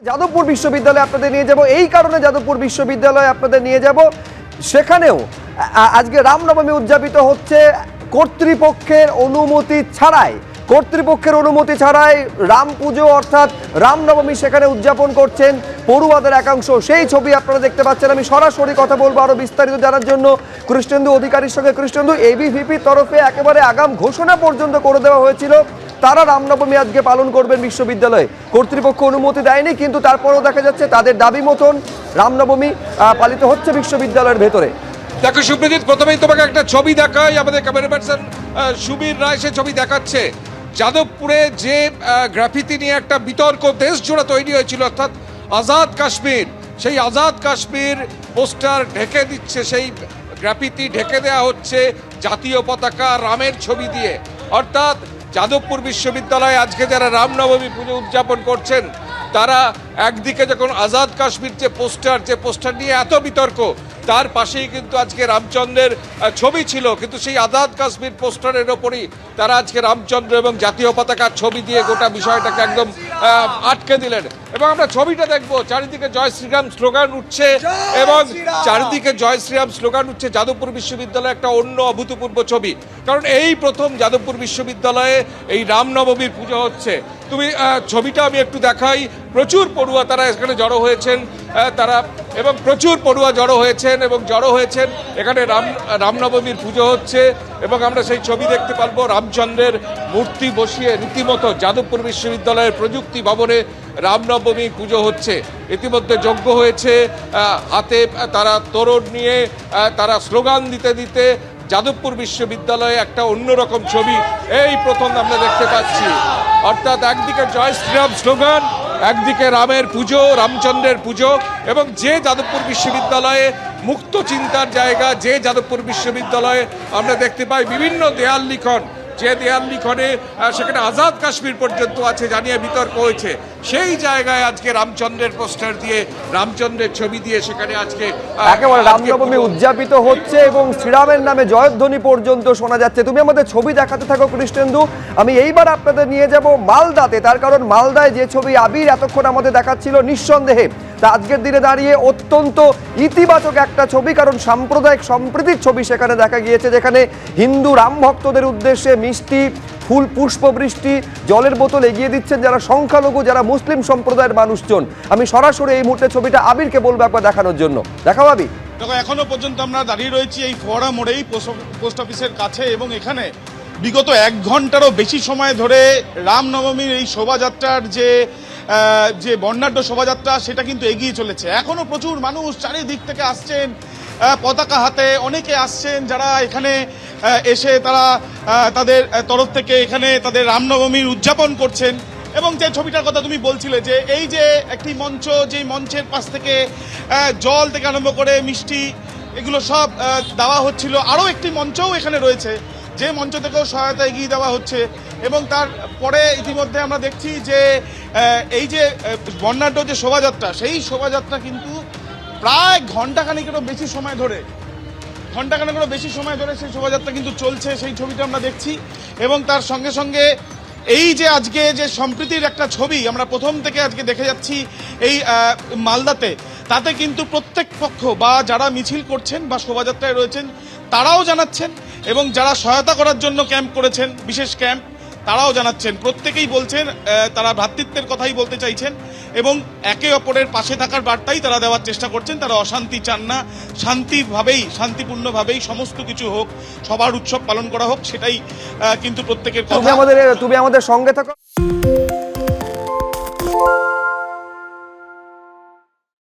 যাদবপুর বিশ্ববিদ্যালয়ে আপনাদের নিয়ে যাব, এই কারণে যাদবপুর বিশ্ববিদ্যালয়ে আপনাদের নিয়ে যাব। সেখানেও আজকে রামনবমী উদযাপিত হচ্ছে কর্তৃপক্ষের অনুমতি ছাড়াই। কর্তৃপক্ষের অনুমতি ছাড়াই রাম পুজো অর্থাৎ রামনবমী সেখানে উদযাপন করছেন পড়ুয়াদের একাংশ। সেই ছবি আপনারা দেখতে পাচ্ছেন। আমি সরাসরি কথা বলবো আরো বিস্তারিত জানার জন্য কৃষ্ণেন্দু অধিকারীর সঙ্গে। কৃষ্ণেন্দু, এবিভিপির তরফে একেবারে আগাম ঘোষণা পর্যন্ত করে দেওয়া হয়েছিল তারা রামনবমী আজকে পালন করবেন বিশ্ববিদ্যালয়ে। কর্তৃপক্ষ অনুমতি দেয়নি, কিন্তু তারপরেও দেখা যাচ্ছে তাদের দাবি মতন রামনবমী পালিত হচ্ছে বিশ্ববিদ্যালয়ের ভেতরে। দেখো সুপ্রজিৎ, প্রথমেই তোমাকে একটা ছবি দেখাই। আমাদের ক্যামেরা পার্সন সুবীর রায় সে ছবি দেখাচ্ছে। যাদবপুরে যে গ্রাফিতি নিয়ে একটা বিতর্ক দেশ জোড়া তৈরি হয়েছিল, অর্থাৎ আজাদ কাশ্মীর, সেই আজাদ কাশ্মীর পোস্টার ঢেকে দিচ্ছে, সেই গ্রাফিতি ঢেকে দেওয়া হচ্ছে জাতীয় পতাকা রামের ছবি দিয়ে। অর্থাৎ যাদবপুর বিশ্ববিদ্যালয়ে আজকে যারা রামনবমী পুজো উদযাপন করছেন তারা একদিকে যখন আজাদ কাশ্মীর যে পোস্টার নিয়ে এত বিতর্ক, তার পাশেই কিন্তু আজকে রামচন্দ্রের ছবি ছিল, কিন্তু সেই আজাদ কাশ্মীর পোস্টারের ওপরই তারা আজকে রামচন্দ্র এবং জাতীয় পতাকার ছবি দিয়ে গোটা বিষয়টাকে একদম আটকে দিলেন। এবং আমরা ছবিটা দেখবো, চারিদিকে জয় শ্রীরাম স্লোগান উঠছে এবং চারিদিকে জয় শ্রীরাম স্লোগান উঠছে। যাদবপুর বিশ্ববিদ্যালয়ে একটা অন্য অভূতপূর্ব ছবি, কারণ এই প্রথম যাদবপুর বিশ্ববিদ্যালয়ে এই রামনবমীর পুজো হচ্ছে। তুমি ছবিটা আমি একটু দেখাই। প্রচুর পড়ুয়া তারা এখানে জড়ো হয়েছেন, এবং প্রচুর পড়ুয়া জড়ো হয়েছেন এখানে রামনবমীর পুজো হচ্ছে। এবং আমরা সেই ছবি দেখতে পারবো, রামচন্দ্রের মূর্তি বসিয়ে রীতিমতো যাদবপুর বিশ্ববিদ্যালয়ের প্রযুক্তি ভবনে রামনবমী পুজো হচ্ছে। ইতিমধ্যে যজ্ঞ হয়েছে, হাতে তারা তোরণ নিয়ে তারা স্লোগান দিতে যাদবপুর বিশ্ববিদ্যালয়ে একটা অন্যরকম ছবি এই প্রথম আমরা দেখতে পাচ্ছি। অর্থাৎ একদিকে জয় শ্রীরাম স্লোগান, একদিকে রামের পুজো, রামচন্দ্রের পুজো, এবং যে যাদবপুর বিশ্ববিদ্যালয়ে মুক্ত চিন্তার জায়গা, যে যাদবপুর বিশ্ববিদ্যালয়ে আমরা দেখতে পাই বিভিন্ন দেয়াল লিখন, যে দেয়াল লিখনে সেখানে আজাদ কাশ্মীর পর্যন্ত আছে জানিয়ে বিতর্ক হয়েছে, সেই জায়গায় আজকে রামচন্দ্রের পোস্টার দিয়ে, রামচন্দ্রের ছবি দিয়ে সেখানে আজকে একেবারে রামনবমী উদযাপিত হচ্ছে এবং শ্রীরামের নামে জয়ধ্বনি পর্যন্ত শোনা যাচ্ছে। তুমি আমাদের ছবি দেখাতে থাকো কৃষ্ণেন্দু। আমি এইবার আপনাদের নিয়ে যাব মালদাতে, তার কারণ মালদায় যে ছবি আবির এতক্ষণ আমাদের দেখাচ্ছিল, নিঃসন্দেহে তা আজকের দিনে দাঁড়িয়ে অত্যন্ত ইতিবাচক একটা ছবি, কারণ সাম্প্রদায়িক সম্প্রীতির ছবি সেখানে দেখা গিয়েছে, যেখানে হিন্দু রাম ভক্তদের উদ্দেশ্যে মিষ্টি, ফুল, পুষ্পবৃষ্টি, জলের বোতল এগিয়ে দিচ্ছেন যারা সংখ্যালঘু, যারা মুসলিম সম্প্রদায়ের মানুষজন। আমি সরাসরি এই মুহূর্তে ছবিটা আবিরকে বলবো একবার দেখানোর জন্য। দেখাও আবির। দেখো, এখনো পর্যন্ত আমরা দাঁড়িয়ে রয়েছি এই ফোয়ারা মোড়েই, পোস্ট অফিসের কাছে, এবং এখানে বিগত 1 ঘন্টারও বেশি সময় ধরে রামনবমীর এই শোভাযাত্রার যে বর্ণাঢ্য শোভাযাত্রা সেটা কিন্তু এগিয়ে চলেছে। এখনো প্রচুর মানুষ চারিদিক থেকে আসছেন পতাকা হাতে, অনেকে আসছেন যারা এখানে এসে তারা তাদের তরফ থেকে এখানে তাদের রামনবমীর উদযাপন করছেন। এবং যে ছবিটার কথা তুমি বলছিলে, যে এই যে একটি মঞ্চ, যেই মঞ্চের পাশ থেকে জল থেকে আরম্ভ করে মিষ্টি এগুলো সব দেওয়া হচ্ছিল, আরও একটি মঞ্চও এখানে রয়েছে যে মঞ্চ থেকেও সহায়তা এগিয়ে দেওয়া হচ্ছে। এবং তারপরে ইতিমধ্যে আমরা দেখছি যে এই যে বর্ণাঢ্য যে শোভাযাত্রা, সেই শোভাযাত্রা কিন্তু প্রায় ঘণ্টাখানেকেরও বেশি সময় ধরে সেই শোভাযাত্রা কিন্তু চলছে, সেই ছবিটা আমরা দেখছি। এবং তার সঙ্গে সঙ্গে এই যে আজকে যে সম্প্রীতির একটা ছবি আমরা প্রথম থেকে আজকে দেখে যাচ্ছি এই মালদাতে, তাতে কিন্তু প্রত্যেক পক্ষ বা যারা মিছিল করছেন বা শোভাযাত্রায় রয়েছেন তারাও জানাচ্ছেন, এবং যারা সহায়তা করার জন্য ক্যাম্প করেছেন, বিশেষ ক্যাম্প, তারাও জানাচ্ছেন, প্রত্যেকেই বলছেন তারা ভ্রাতৃত্বের কথাই বলতে চাইছেন এবং একে অপরের পাশে থাকার বার্তাই তারা দেওয়ার চেষ্টা করছেন। তারা অশান্তি চান না, শান্তিপূর্ণভাবেই সমস্ত কিছু হোক, সবার উৎসব পালন করা হোক, সেটাই কিন্তু প্রত্যেকের কথা। তুমি আমাদের সঙ্গে থাকো।